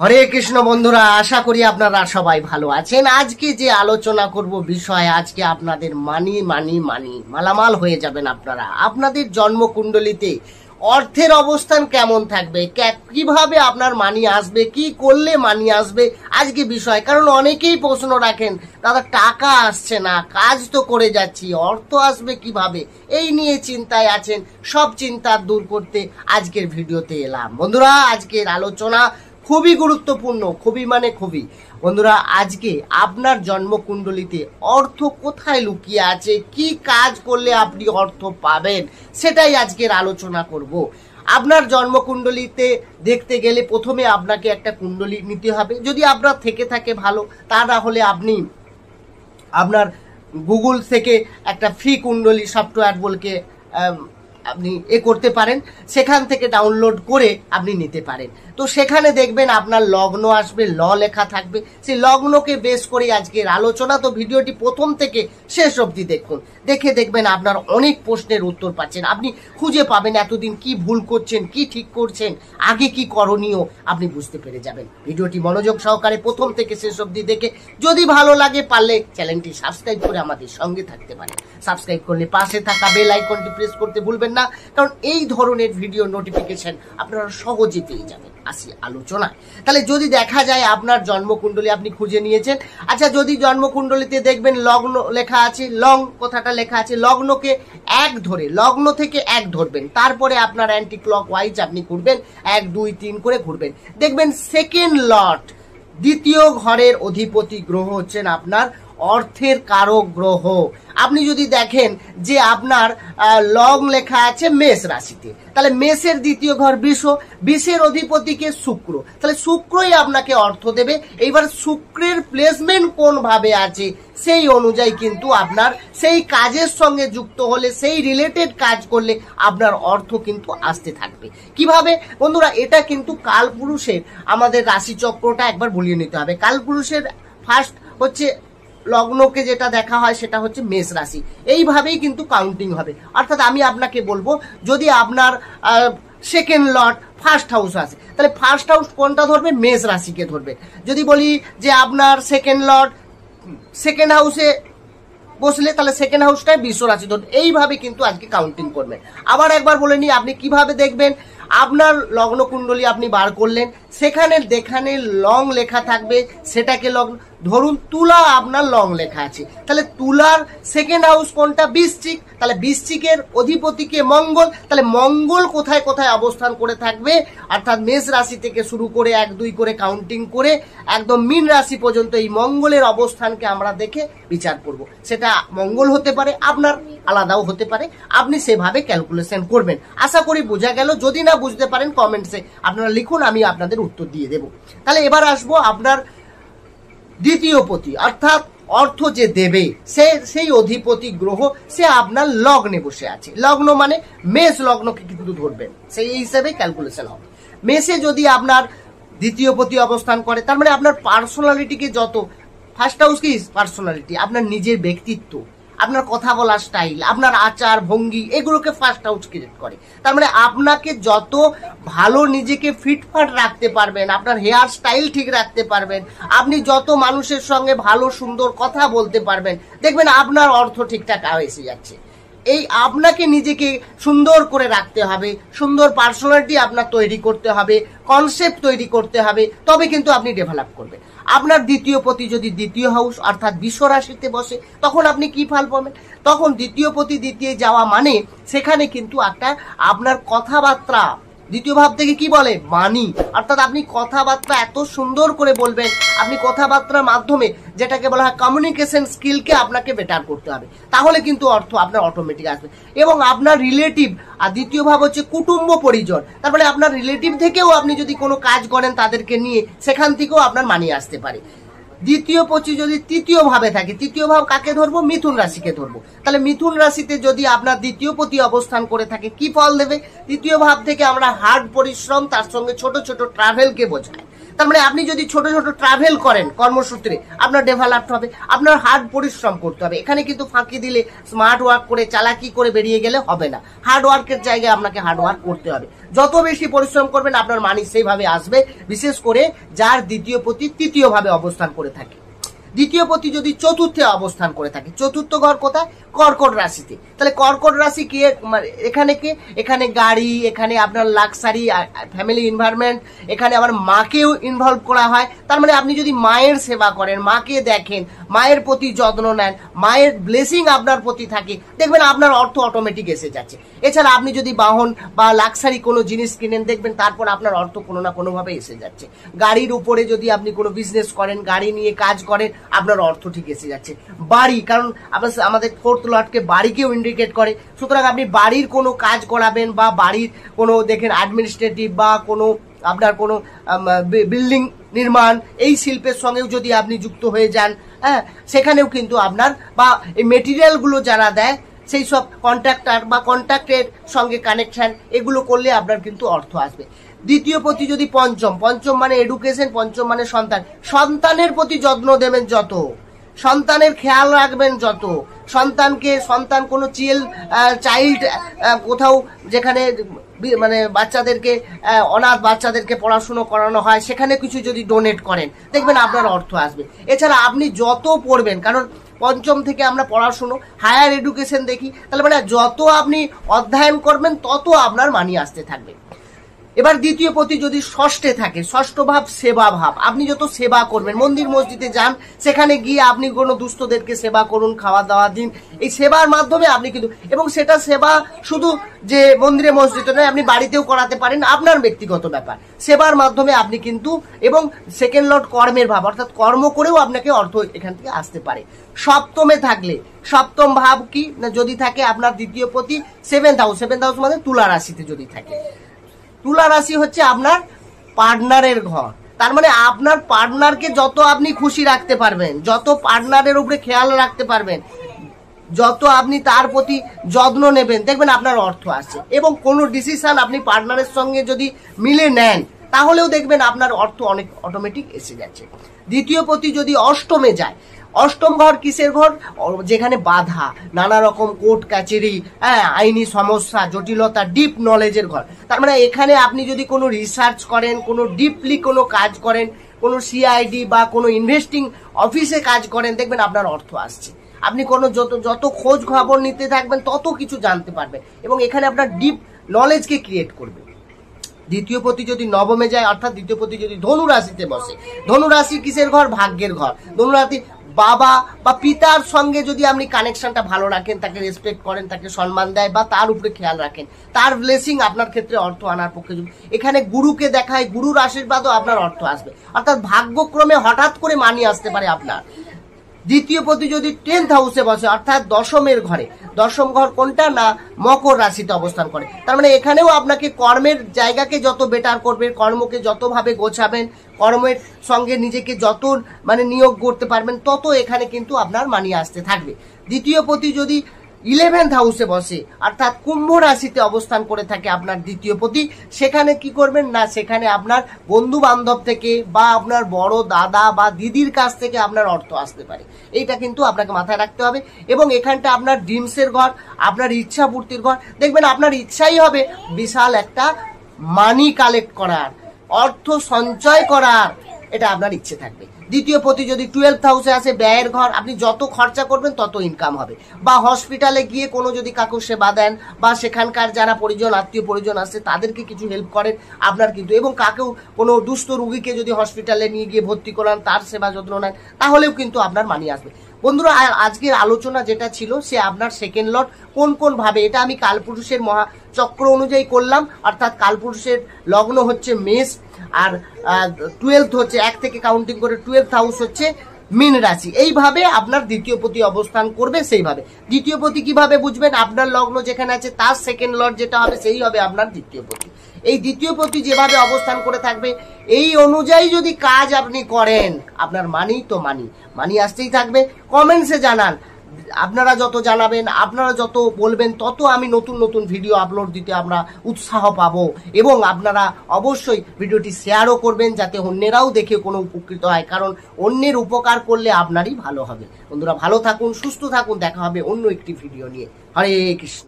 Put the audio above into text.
হরে কৃষ্ণ বন্ধুরা, আশা করি আপনারা সবাই ভালো আছেন। আজকে যে আলোচনা করব বিষয়, আজকে আপনাদের মালামাল হয়ে যাবেন আপনারা। আপনাদের জন্মকুণ্ডলিতে অর্থের অবস্থান কেমন থাকবে, কিভাবে আপনার মানি আসবে, কি করলে মানি আসবে, আজকে বিষয়। কারণ অনেকেই প্রশ্ন রাখেন, দাদা টাকা আসছে না, কাজ তো করে যাচ্ছি, অর্থ আসবে কিভাবে, এই নিয়ে চিন্তায় আছেন। সব চিন্তা দূর করতে আজকের ভিডিওতে এলাম। বন্ধুরা, আজকের আলোচনা খুবই গুরুত্বপূর্ণ, খুবই বন্ধুরা, আজকে আপনার জন্মকুণ্ডলিতে অর্থ কোথায় লুকিয়ে আছে, কি কাজ করলে আপনি অর্থ পাবেন, সেটাই আজকের আলোচনা করব। আপনার জন্মকুণ্ডলিতে দেখতে গেলে প্রথমে আপনাকে একটা কুণ্ডলী নিতে হবে, যদি আপনার থেকে থাকে ভালো, তা না হলে আপনি আপনার গুগল থেকে একটা ফ্রি কুণ্ডলী সফটওয়্যার বলকে আপনি করতে পারেন, সেখান থেকে ডাউনলোড করে আপনি নিতে পারেন। তো সেখানে দেখবেন আপনার লগ্ন আসবে, ল লেখা থাকবে, সেই লগ্নকে বেস করে আজকের আলোচনা। তো ভিডিওটি প্রথম থেকে শেষ অবধি দেখুন, দেখবেন আপনার অনেক প্রশ্নের উত্তর পাচ্ছেন, আপনি খুঁজে পাবেন এতদিন কি ভুল করছেন, কি ঠিক করছেন, আগে কি করণীয় আপনি বুঝতে পেরে যাবেন। ভিডিওটি মনোযোগ সহকারে প্রথম থেকে শেষ অবধি দেখে যদি ভালো লাগে, পারলে চ্যানেলটি সাবস্ক্রাইব করে আমাদের সঙ্গে থাকতে পারেন। সাবস্ক্রাইব করলে পাশে থাকা বেল আইকনটি প্রেস করতে ভুলবেন না, কারণ এই ধরনের ভিডিও নোটিফিকেশন আপনারা সহজে পেয়ে যাবেন। আসি আলোচনায়। তাহলে যদি দেখা যায় আপনার জন্মকুণ্ডলী আপনি খুঁজে নিয়েছেন, আচ্ছা, যদি জন্মকুণ্ডলীতে দেখবেন লগ্ন লেখা আছে, লং কথাটা লেখা আছে, লগ্নকে এক ধরে, লগ্ন থেকে এক ধরবেন, তারপরে আপনার অ্যান্টি ক্লক ওয়াইজ আপনি ঘুরবেন, 1 2 3 করে ঘুরবেন। দেখবেন সেকেন্ড লট, দ্বিতীয় ঘরের অধিপতি গ্রহ হচ্ছেন আপনার অর্থের কারক গ্রহ। আপনি যদি দেখেন যে আপনার লং লেখা আছে মেষ রাশিতে, তাহলে মেষের দ্বিতীয় ঘর বিষের অধিপতিকে শুক্র, তাহলে শুক্রই আপনাকে অর্থ দেবে। এইবার শুক্রের প্লেসমেন্ট কোন ভাবে আছে সেই অনুযায়ী কিন্তু আপনার সেই কাজের সঙ্গে যুক্ত হলে, সেই রিলেটেড কাজ করলে আপনার অর্থ কিন্তু আসতে থাকবে। কিভাবে বন্ধুরা, এটা কিন্তু কালপুরুষের আমাদের রাশিচক্রটা একবার বলিয়ে নিতে হবে। কালপুরুষের ফার্স্ট হচ্ছে লগ্নকে যেটা দেখা হয় সেটা হচ্ছে মেষ রাশি, এইভাবেই কিন্তু কাউন্টিং হবে। অর্থাৎ আমি আপনাকে বলবো, যদি আপনার সেকেন্ড লট ফার্স্ট হাউস আছে, তাহলে ফার্স্ট হাউস কোনটা ধরবে, মেষ রাশিকে ধরবে। যদি বলি যে আপনার সেকেন্ড লট সেকেন্ড হাউসে বসলে, তাহলে সেকেন্ড হাউসটাই বৃষ রাশি ধরবে। এইভাবে কিন্তু আজকে কাউন্টিং করবেন। আবার একবার বলে নিই, আপনি কিভাবে দেখবেন, আপনার লগ্ন কুণ্ডলী আপনি বার করলেন, সেখানে দেখানে লং লেখা থাকবে, সেটাকে লগ্ন ধরুন তুলা, আপনার লং লেখা আছে, তাহলে তুলার সেকেন্ড হাউস কোনটা, বৃশ্চিক, তাহলে বৃশ্চিকের অধিপতিকে মঙ্গল, তাহলে মঙ্গল কোথায় কোথায় অবস্থান করে থাকবে, অর্থাৎ মেষ রাশি থেকে শুরু করে 1 2 করে কাউন্টিং করে একদম মীন রাশি পর্যন্ত এই মঙ্গলের অবস্থানকে আমরা দেখে বিচার করব। সেটা মঙ্গল হতে পারে, আপনার আলাদাও হতে পারে, আপনি সেভাবে ক্যালকুলেশন করবেন। আশা করি বোঝা গেল। যদি না বুঝতে পারেন কমেন্টসে আপনারা লিখুন, আমি আপনাদের উত্তর দিয়ে দেব। তাহলে এবার আসবো আপনার দ্বিতীয় পতি, অর্থাৎ অর্থ যে দেবে সেই অধিপতি গ্রহ, সে আপনার লগ্নে বসে আছে। লগ্ন মানে মেষ লগ্নকে কিন্তু ধরবেন, সেই হিসাবে ক্যালকুলেশন হবে। মেষে যদি আপনার দ্বিতীয় পতি অবস্থান করে, তার মানে আপনার পার্সোনালিটিকে যত, ফার্স্ট হাউস কি পার্সোনালিটি, আপনার নিজের ব্যক্তিত্ব, আপনার কথা বলার স্টাইল, আপনার আচার ভঙ্গি, এগুলোকে ফার্স্ট হাউস ক্রিয়েট করে। তার মানে আপনাকে যত ভালো নিজেকে ফিটফাট রাখতে পারবেন, আপনার হেয়ার স্টাইল ঠিক রাখতে পারবেন, আপনি যত মানুষের সঙ্গে ভালো সুন্দর কথা বলতে পারবেন, দেখবেন আপনার অর্থ ঠিকঠাক এসে যাচ্ছে। এই আপনাকে নিজেকে সুন্দর করে রাখতে হবে, সুন্দর পার্সোনালিটি আপনার তৈরি করতে হবে, কনসেপ্ট তৈরি করতে হবে, তবে কিন্তু আপনি ডেভেলপ করবেন। আপনার দ্বিতীয় পতি যদি দ্বিতীয় হাউস অর্থাৎ বৃষ রাশিতে বসে, তখন আপনি কি ফল পাবেন, তখন দ্বিতীয় পতি দ্বিতীয় যাওয়া মানে সেখানে কিন্তু একটা আপনার কথাবার্তা, দ্বিতীয় ভাব থেকে কি বলে বাণী, অর্থাৎ আপনি কথাবার্তা এত সুন্দর করে বলবেন, আপনি কথাবার্তার মাধ্যমে যেটাকে বলা হয় কমিউনিকেশন স্কিলকে আপনাকে বেটার করতে হবে, তাহলে কিন্তু অর্থ আপনার অটোমেটিক আসবে। এবং আপনার রিলেটিভ, আর দ্বিতীয় ভাব হচ্ছে কুটুম্ব পরিজন, তারপরে আপনার রিলেটিভ থেকেও আপনি যদি কোনো কাজ করেন তাদেরকে নিয়ে, সেখান থেকেও আপনার মানি আসতে পারে। দ্বিতীয় পতি যদি তৃতীয় ভাবে থাকে, তৃতীয় ভাব কাকে ধরবো, মিথুন রাশিকে ধরবো। তাহলে মিথুন রাশিতে যদি আপনার দ্বিতীয় পতি অবস্থান করে থাকে, কি ফল দেবে, তৃতীয় ভাব থেকে আমরা হার্ড পরিশ্রম, তার সঙ্গে ছোট ছোট ট্রাভেলকে বোঝায়। তার মানে আপনি যদি ছোট ছোট ট্রাভেল করেন কর্মসূত্রে, আপনার ডেভেলপ হবে, আপনার হার্ড পরিশ্রম করতে হবে। এখানে কিন্তু ফাঁকি দিলে, স্মার্ট ওয়ার্ক করে, চালাকি করে বেরিয়ে গেলে হবে না। হার্ড ওয়ার্কের জায়গায় আপনাকে হার্ড ওয়ার্ক করতে হবে। যত বেশি পরিশ্রম করবেন আপনার মানি সেইভাবে আসবে, বিশেষ করে যার দ্বিতীয় পতি তৃতীয় ভাবে অবস্থান করে থাকে। দ্বিতীয় পতি যদি চতুর্থে অবস্থান করে থাকে, চতুর্থ ঘর কোথায়? কর্কট রাশিতে। তাহলে কর্কট রাশি কে? এখানে কে? এখানে গাড়ি, এখানে আপনার লাক্সারি, ফ্যামিলি এনভায়রনমেন্ট, এখানে আবার মাকেও ইনভলভ করা হয়। তার মানে আপনি যদি মায়ের সেবা করেন, মাকে দেখেন, মায়ের প্রতি যত্ন নেন, মায়ের ব্লেসিং আপনার প্রতি থাকে, দেখবেন আপনার অর্থ অটোমেটিক এসে যাচ্ছে। এছাড়া আপনি যদি বাহন বা লাক্সারি কোনো জিনিস কিনেন, দেখবেন তারপর আপনার অর্থ কোনো না কোনোভাবে এসে যাচ্ছে। গাড়ির উপরে যদি আপনি কোনো বিজনেস করেন, গাড়ি নিয়ে কাজ করেন, আপনার অর্থ ঠিক এসে যাচ্ছে। বাড়ি, কারণ আমাদের ফোর্থ লর্ডকে বাড়িকেও ইন্ডিকেট করে, সুতরাং আপনি বাড়ির কোনো কাজ করাবেন বা বাড়ির কোনো দেখেন অ্যাডমিনিস্ট্রেটিভ বা কোনো আপনার কোনো বিল্ডিং নির্মাণ, এই শিল্পের সঙ্গেও যদি আপনি যুক্ত হয়ে যান, হ্যাঁ, সেখানেও কিন্তু আপনার, বা এই মেটেরিয়ালগুলো যারা দেয় সেই সব কন্ট্রাক্টর বা কন্ট্রাক্টের সঙ্গে কানেকশন, এগুলো করলে আপনার কিন্তু অর্থ আসবে। দ্বিতীয় প্রতি যদি পঞ্চম, পঞ্চম মানে এডুকেশন, পঞ্চম মানে সন্তান, সন্তানের প্রতি যত্ন দেবেন যত, সন্তানের খেয়াল রাখবেন যত, সন্তান কোনো চাইল্ড কোথাও যেখানে মানে বাচ্চাদেরকে, অনাথ বাচ্চাদেরকে পড়াশুনো করানো হয়, সেখানে কিছু যদি ডোনেট করেন, দেখবেন আপনার অর্থ আসবে। এছাড়া আপনি যত পড়বেন, কারণ পঞ্চম থেকে আমরা পড়াশুনো, হায়ার এডুকেশন দেখি, তাহলে মানে যত আপনি অধ্যয়ন করবেন তত আপনার মানি আসতে থাকবে। এবার দ্বিতীয় পতি যদি ষষ্ঠে থাকে, ষষ্ঠ ভাব সেবা ভাব, আপনি যত সেবা করবেন, মন্দির মসজিদে যান, সেখানে গিয়ে আপনি কোনো দুস্থদেরকে সেবা করুন, খাওয়া দাওয়া দিন, এই সেবার মাধ্যমে আপনি কিন্তু, এবং সেটা সেবা শুধু যে মন্দিরে মসজিদে নয়, আপনি বাড়িতেও করাতে পারেন, আপনার ব্যক্তিগত ব্যাপার। সেবার মাধ্যমে আপনি কিন্তু, এবং সেকেন্ড লর্ড কর্মের ভাব, অর্থাৎ কর্ম করেও আপনাকে অর্থ এখান থেকে আসতে পারে। সপ্তমে থাকলে, সপ্তম ভাব কি না, যদি থাকে আপনার দ্বিতীয় পতি সেভেন্থ হাউস, সেভেন্থ হাউস মানে তুলা রাশিতে যদি থাকে, তুলা রাশি হচ্ছে আপনার পার্টনারের ঘর। তার মানে আপনার পার্টনারকে যত আপনি খুশি রাখতে পারবেন, যত পার্টনারের উপরে খেয়াল রাখতে পারবেন, যত আপনি তার প্রতি যত্ন নেবেন, দেখবেন আপনার অর্থ আসছে। এবং কোনো ডিসিশন আপনি পার্টনারের সঙ্গে যদি মিলে নেন, তাহলেও দেখবেন আপনার অর্থ অনেক অটোমেটিক এসে যাচ্ছে। দ্বিতীয় পতি যদি অষ্টমে যায়, অষ্টম ঘর কিসের ঘর? যেখানে বাধা, নানা রকম কোর্ট কাচারি, হ্যাঁ, আইনি সমস্যা, জটিলতা, ডিপ নলেজের ঘর। তার মানে এখানে আপনি যদি কোনো রিসার্চ করেন, কোনো ডিপলি কোনো কাজ করেন, কোনো সিআইডি বা কোনো ইনভেস্টিং অফিসে কাজ করেন, দেখবেন আপনার অর্থ আসছে। আপনি কোনো যত খোঁজ খবর নিতে থাকবেন, তত কিছু জানতে পারবেন, এবং এখানে আপনার ডিপ নলেজকে ক্রিয়েট করবে। দ্বিতীয় পতি যদি নবমে যায়, অর্থাৎ দ্বিতীয় পতি যদি ধনু রাশিতে বসে, ধনু রাশি কিসের ঘর? ভাগ্যের ঘর। ধনু রাশি বাবা বা পিতার সঙ্গে যদি আপনি কানেকশনটা ভালো রাখেন, তাকে রেসপেক্ট করেন, তাকে সম্মান দেয় বা তার উপরে খেয়াল রাখেন, তার ব্লেসিং আপনার ক্ষেত্রে অর্থ আনার পক্ষে। এখানে গুরুকে দেখায়, গুরুর আশীর্বাদও আপনার অর্থ আসবে, অর্থাৎ ভাগ্যক্রমে হঠাৎ করে মানি আসতে পারে আপনার। দ্বিতীয় পতি যদি 10th হাউসে বসে, অর্থাৎ দশমের ঘরে, দশম ঘর কোনটা না, মকর রাশিতে অবস্থান করে। তার মানে এখানেও আপনাকে কর্মের জায়গাকে যত বেটার করবেন, কর্মকে যতভাবে গোছাবেন, কর্মের সঙ্গে নিজেকে যত মানে নিয়োগ করতে পারবেন, তত এখানে কিন্তু আপনার মানি আসতে থাকবে। দ্বিতীয় পতি যদি 11th হাউসে বসে, অর্থাৎ কুম্ভ রাশিতে অবস্থান করে থাকে আপনার দ্বিতীয় পতি, সেখানে কি করবেন না, সেখানে আপনার বন্ধু বান্ধব থেকে বা আপনার বড় দাদা বা দিদির কাছ থেকে আপনার অর্থ আসতে পারে। এইটা কিন্তু আপনাকে মাথায় রাখতে হবে। এবং এখানটা আপনার ড্রিমসের ঘর, আপনার ইচ্ছা পূর্তির ঘর। দেখবেন আপনার ইচ্ছাই হবে বিশাল একটা মানি কালেক্ট করার, অর্থ সঞ্চয় করার, এটা আপনার ইচ্ছে থাকবে। দ্বিতীয় পতি যদি 12th হাউসে আসে, ব্যয়ের ঘর, আপনি যত খরচা করবেন তত ইনকাম হবে। বা হসপিটালে গিয়ে কোনো যদি কাকুর সেবা দেন, বা সেখানকার যারা পরিজন, আত্মীয় পরিজন আছে, তাদেরকে কিছু হেল্প করেন, আপনার কিন্তু, এবং কাকেও কোনো দুস্থ রুগীকে যদি হসপিটালে নিয়ে গিয়ে ভর্তি করান, তার সেবা যত্ন নেন, তাহলেও কিন্তু আপনার মানি আসবে। বন্ধুরা, আজকের আলোচনা যেটা ছিল, সে আপনার সেকেন্ড লট কোন কোন ভাবে, এটা আমি কালপুরুষের মহাচক্র অনুযায়ী করলাম, অর্থাৎ কালপুরুষের লগ্ন হচ্ছে মেষ, আর 12th হচ্ছে 1 থেকে কাউন্টিং করে 12th হাউস হচ্ছে মীন রাশি। এইভাবে আপনার দ্বিতীয় পতি অবস্থান করবে। সেইভাবে দ্বিতীয় পতি কিভাবে বুঝবেন? আপনার লগ্ন যেখানে আছে তার সেকেন্ড লর্ড যেটা হবে, সেই হবে আপনার দ্বিতীয় পতি। এই দ্বিতীয় পতি যেভাবে অবস্থান করে থাকবে, এই অনুযায়ী যদি কাজ আপনি করেন, আপনার মানি তো মানি আসতেই থাকবে। কমেন্টসে জানান আপনারা যত জানাবেন, আপনারা যত বলবেন, তত আমি নতুন নতুন ভিডিও আপলোড দিতে আমরা উৎসাহ পাবো। এবং আপনারা অবশ্যই ভিডিওটি শেয়ারও করবেন, যাতে অন্যেরাও দেখে কোনো উপকৃত হয়, কারণ অন্যের উপকার করলে আপনারই ভালো হবে। বন্ধুরা, ভালো থাকুন, সুস্থ থাকুন, দেখা হবে অন্য একটি ভিডিও নিয়ে। হরে কৃষ্ণ।